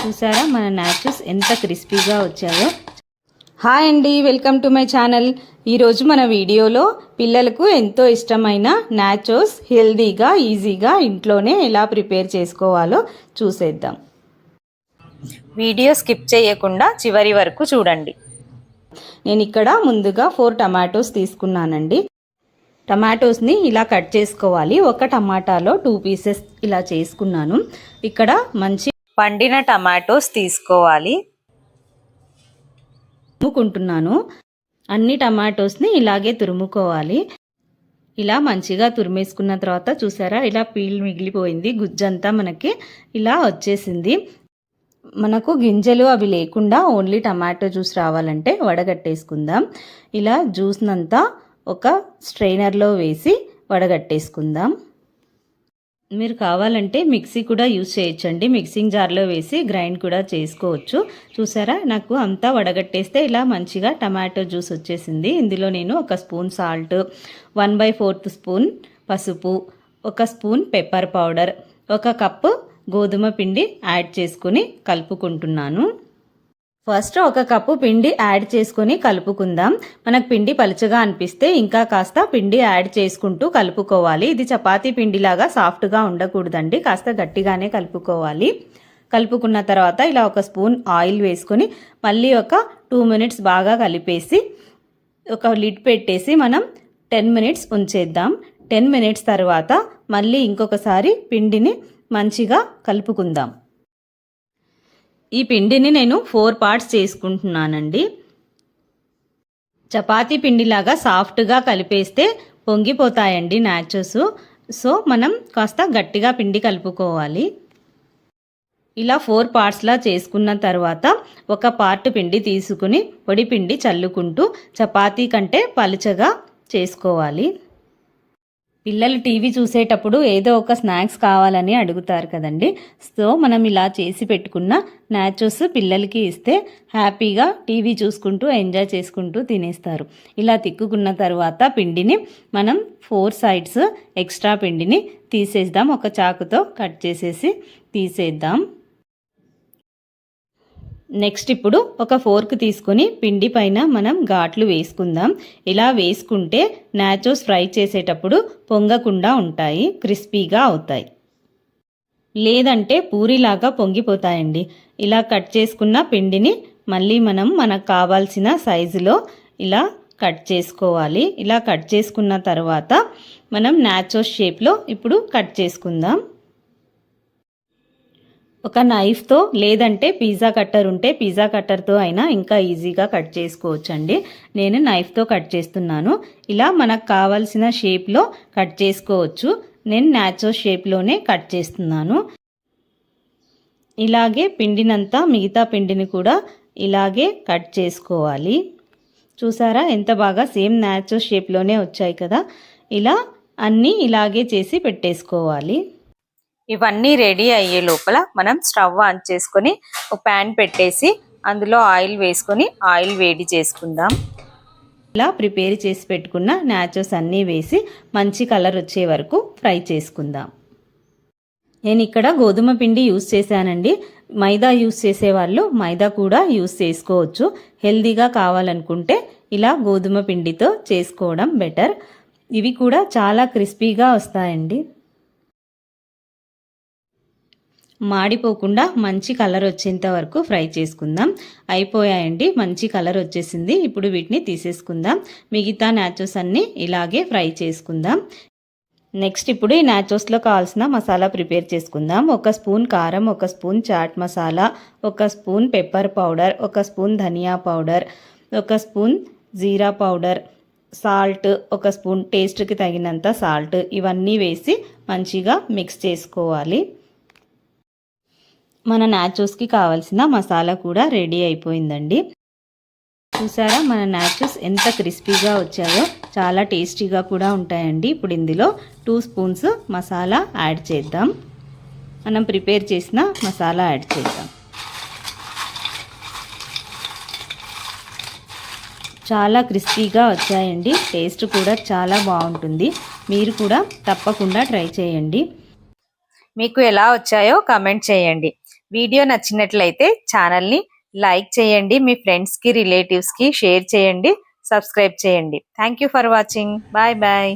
చూసారా మన నాచోస్ ఎంత క్రిస్పీగా వచ్చాయో. హాయ్ అండి, వెల్కమ్ టు మై ఛానల్. ఈరోజు మన వీడియోలో పిల్లలకు ఎంతో ఇష్టమైన నాచోస్ హెల్దీగా ఈజీగా ఇంట్లోనే ఎలా ప్రిపేర్ చేసుకోవాలో చూసేద్దాం. వీడియో స్కిప్ చేయకుండా చివరి వరకు చూడండి. నేను ఇక్కడ ముందుగా 4 టమాటోస్ తీసుకున్నానండి. టమాటోస్ని ఇలా కట్ చేసుకోవాలి. ఒక టమాటాలో 2 పీసెస్ ఇలా చేసుకున్నాను. ఇక్కడ మంచి పండిన టమాటోస్ తీసుకోవాలి. తురుముకుంటున్నాను. అన్ని టమాటోస్ని ఇలాగే తురుముకోవాలి. ఇలా మంచిగా తురిమేసుకున్న తర్వాత చూసారా, ఇలా పీల్ మిగిలిపోయింది, గుజ్జంతా మనకి ఇలా వచ్చేసింది. మనకు గింజలు అవి లేకుండా ఓన్లీ టమాటో జ్యూస్ రావాలంటే వడగట్టేసుకుందాం. ఇలా జ్యూస్నంతా ఒక స్ట్రైనర్లో వేసి వడగట్టేసుకుందాం. మీరు కావాలంటే మిక్సీ కూడా యూజ్ చేయొచ్చండి. మిక్సింగ్ జార్లో వేసి గ్రైండ్ కూడా చేసుకోవచ్చు. చూసారా, నాకు అంతా వడగట్టేస్తే ఇలా మంచిగా టమాటో జ్యూస్ వచ్చేసింది. ఇందులో నేను 1 స్పూన్ సాల్ట్, 1/4 స్పూన్ పసుపు, 1 స్పూన్ పెప్పర్ పౌడర్, 1 కప్పు గోధుమ పిండి యాడ్ చేసుకుని కలుపుకుంటున్నాను. ఫస్ట్ 1 కప్పు పిండి యాడ్ చేసుకుని కలుపుకుందాం. మనకు పిండి పలుచగా అనిపిస్తే ఇంకా కాస్త పిండి యాడ్ చేసుకుంటూ కలుపుకోవాలి. ఇది చపాతీ పిండిలాగా సాఫ్ట్గా ఉండకూడదండి, కాస్త గట్టిగానే కలుపుకోవాలి. కలుపుకున్న తర్వాత ఇలా 1 స్పూన్ ఆయిల్ వేసుకొని మళ్ళీ ఒక 2 మినిట్స్ బాగా కలిపేసి ఒక లిడ్ పెట్టేసి మనం 10 మినిట్స్ ఉంచేద్దాం. 10 మినిట్స్ తర్వాత మళ్ళీ ఇంకొకసారి పిండిని మంచిగా కలుపుకుందాం. ఈ పిండిని నేను 4 పార్ట్స్ చేసుకుంటున్నానండి. చపాతీ పిండిలాగా సాఫ్ట్గా కలిపేస్తే పొంగిపోతాయండి నాచోస్. సో మనం కాస్త గట్టిగా పిండి కలుపుకోవాలి. ఇలా 4 పార్ట్స్లా చేసుకున్న తర్వాత 1 పార్ట్ పిండి తీసుకుని పొడి పిండి చల్లుకుంటూ చపాతీ కంటే పలుచగా చేసుకోవాలి. పిల్లలు టీవీ చూసేటప్పుడు ఏదో ఒక స్నాక్స్ కావాలని అడుగుతారు కదండి. సో మనం ఇలా చేసి పెట్టుకున్న నాచోస్ పిల్లలకి ఇస్తే హ్యాపీగా టీవీ చూసుకుంటూ ఎంజాయ్ చేసుకుంటూ తినేస్తారు. ఇలా తిక్కుకున్న తర్వాత పిండిని మనం 4 సైడ్స్ ఎక్స్ట్రా పిండిని తీసేద్దాం. ఒక చాకుతో కట్ చేసేసి తీసేద్దాం. నెక్స్ట్ ఇప్పుడు ఒక ఫోర్క్ తీసుకొని పిండి పైన మనం ఘాట్లు వేసుకుందాం. ఇలా వేసుకుంటే నాచోస్ ఫ్రై చేసేటప్పుడు పొంగకుండా ఉంటాయి, క్రిస్పీగా అవుతాయి. లేదంటే పూరిలాగా పొంగిపోతాయండి. ఇలా కట్ చేసుకున్న పిండిని మళ్ళీ మనం మనకు కావాల్సిన సైజులో ఇలా కట్ చేసుకోవాలి. ఇలా కట్ చేసుకున్న తర్వాత మనం నాచోస్ షేప్లో ఇప్పుడు కట్ చేసుకుందాం. ఒక నైఫ్తో లేదంటే పిజ్జా కట్టర్ ఉంటే పిజ్జా కట్టర్తో అయినా ఇంకా ఈజీగా కట్ చేసుకోవచ్చండి. నేను నైఫ్తో కట్ చేస్తున్నాను. ఇలా మనకు కావాల్సిన షేప్లో కట్ చేసుకోవచ్చు. నేను నాచోస్ షేప్లోనే కట్ చేస్తున్నాను. ఇలాగే పిండినంతా మిగతా పిండిని కూడా ఇలాగే కట్ చేసుకోవాలి. చూసారా ఎంత బాగా సేమ్ నాచోస్ షేప్లోనే వచ్చాయి కదా. ఇలా అన్నీ ఇలాగే చేసి పెట్టేసుకోవాలి. ఇవన్నీ రెడీ అయ్యే లోపల మనం స్టవ్ ఆన్ చేసుకొని ఒక ప్యాన్ పెట్టేసి అందులో ఆయిల్ వేసుకొని ఆయిల్ వేడి చేసుకుందాం. ఇలా ప్రిపేర్ చేసి పెట్టుకున్న నాచోస్ అన్నీ వేసి మంచి కలర్ వచ్చే వరకు ఫ్రై చేసుకుందాం. నేను ఇక్కడ గోధుమ పిండి యూస్ చేశానండి. మైదా యూస్ చేసేవాళ్ళు మైదా కూడా యూస్ చేసుకోవచ్చు. హెల్దీగా కావాలనుకుంటే ఇలా గోధుమ పిండితో చేసుకోవడం బెటర్. ఇవి కూడా చాలా క్రిస్పీగా వస్తాయండి. మాడిపోకుండా మంచి కలర్ వచ్చేంత వరకు ఫ్రై చేసుకుందాం. అయిపోయాయండి, మంచి కలర్ వచ్చేసింది. ఇప్పుడు వీటిని తీసేసుకుందాం. మిగతా నాచోస్ అన్నీ ఇలాగే ఫ్రై చేసుకుందాం. నెక్స్ట్ ఇప్పుడు ఈ నాచోస్లో కావాల్సిన మసాలా ప్రిపేర్ చేసుకుందాం. 1 స్పూన్ కారం, 1 spoon chaat masala, 1 spoon pepper powder, 1 spoon dhania powder, 1 spoon jeera powder, salt 1 spoon, టేస్ట్కి తగినంత సాల్ట్, ఇవన్నీ వేసి మంచిగా మిక్స్ చేసుకోవాలి. మన నాచోస్కి కావాల్సిన మసాలా కూడా రెడీ అయిపోయిందండి. చూసారా మన నాచోస్ ఎంత క్రిస్పీగా వచ్చాయో, చాలా టేస్టీగా కూడా ఉంటాయండి. ఇప్పుడు ఇందులో 2 స్పూన్స్ మసాలా యాడ్ చేద్దాం. మనం ప్రిపేర్ చేసిన మసాలా యాడ్ చేద్దాం. చాలా క్రిస్పీగా వచ్చాయండి. టేస్ట్ కూడా చాలా బాగుంటుంది. మీరు కూడా తప్పకుండా ట్రై చేయండి. మీకు ఎలా వచ్చాయో కామెంట్ చేయండి. వీడియో నచ్చినట్లయితే ఛానల్ని లైక్ చేయండి, మీ ఫ్రెండ్స్కి రిలేటివ్స్కి షేర్ చేయండి, సబ్స్క్రైబ్ చేయండి. Thank you for watching. Bye bye.